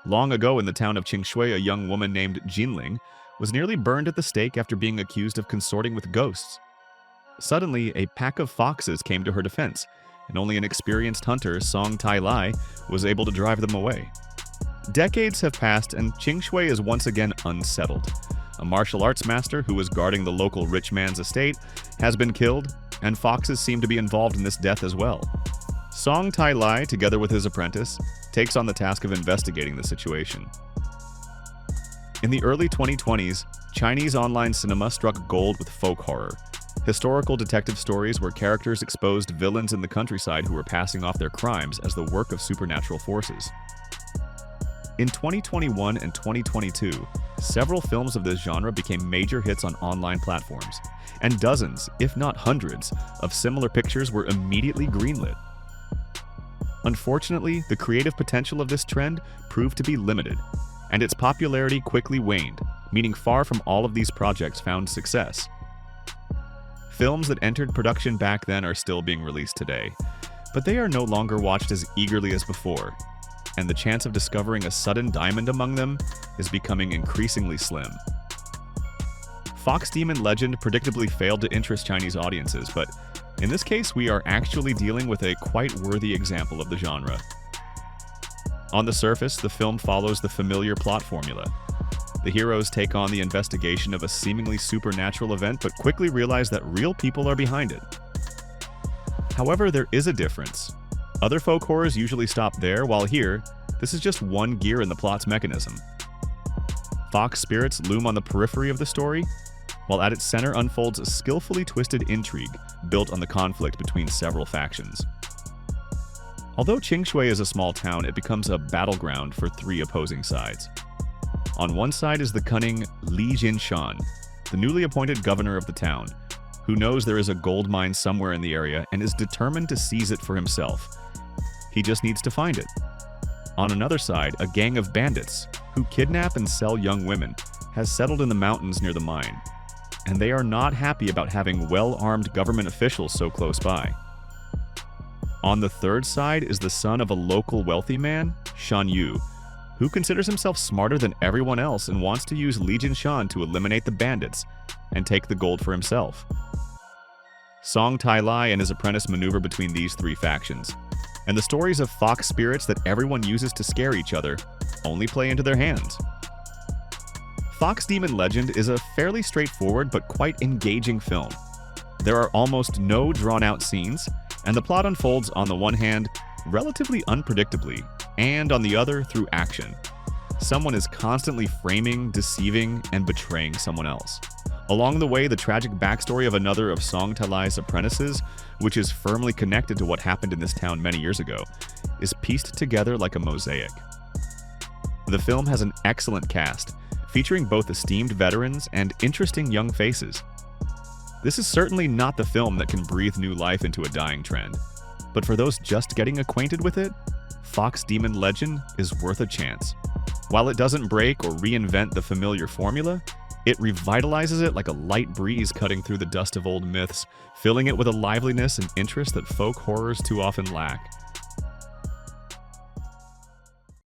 Long ago in the town of Qingshui, a young woman named Jinling was nearly burned at the stake after being accused of consorting with ghosts. Suddenly, a pack of foxes came to her defense, and only an experienced hunter, Song Tai Lai, was able to drive them away. Decades have passed, and Qingshui is once again unsettled. A martial arts master who was guarding the local rich man's estate has been killed, and foxes seem to be involved in this death as well. Song Tai Lai, together with his apprentice, takes on the task of investigating the situation. In the early 2020s, Chinese online cinema struck gold with folk horror. Historical detective stories where characters exposed villains in the countryside who were passing off their crimes as the work of supernatural forces. In 2021 and 2022, several films of this genre became major hits on online platforms, and dozens, if not hundreds, of similar pictures were immediately greenlit. Unfortunately, the creative potential of this trend proved to be limited, and its popularity quickly waned, meaning far from all of these projects found success. Films that entered production back then are still being released today, but they are no longer watched as eagerly as before, and the chance of discovering a sudden diamond among them is becoming increasingly slim. Fox Demon Legend predictably failed to interest Chinese audiences, but in this case we are actually dealing with a quite worthy example of the genre. On the surface, the film follows the familiar plot formula. The heroes take on the investigation of a seemingly supernatural event, but quickly realize that real people are behind it. However, there is a difference. Other folk horrors usually stop there, while here, this is just one gear in the plot's mechanism. Fox spirits loom on the periphery of the story, while at its center unfolds a skillfully twisted intrigue built on the conflict between several factions. Although Qingshui is a small town, it becomes a battleground for three opposing sides. On one side is the cunning Li Jinshan, the newly appointed governor of the town, who knows there is a gold mine somewhere in the area and is determined to seize it for himself. He just needs to find it. On another side, a gang of bandits, who kidnap and sell young women, has settled in the mountains near the mine, and they are not happy about having well-armed government officials so close by. On the third side is the son of a local wealthy man, Shan Yu, who considers himself smarter than everyone else and wants to use Li Jinshan to eliminate the bandits and take the gold for himself. Song Tai Lai and his apprentice maneuver between these three factions, and the stories of fox spirits that everyone uses to scare each other only play into their hands. Fox Demon Legend is a fairly straightforward but quite engaging film. There are almost no drawn-out scenes, and the plot unfolds on the one hand relatively unpredictably, and on the other through action. Someone is constantly framing, deceiving, and betraying someone else. Along the way, the tragic backstory of another of Song Tai Lai's apprentices, which is firmly connected to what happened in this town many years ago, is pieced together like a mosaic. The film has an excellent cast, featuring both esteemed veterans and interesting young faces. This is certainly not the film that can breathe new life into a dying trend, but for those just getting acquainted with it, Fox Demon Legend is worth a chance. While it doesn't break or reinvent the familiar formula, it revitalizes it like a light breeze cutting through the dust of old myths, filling it with a liveliness and interest that folk horrors too often lack.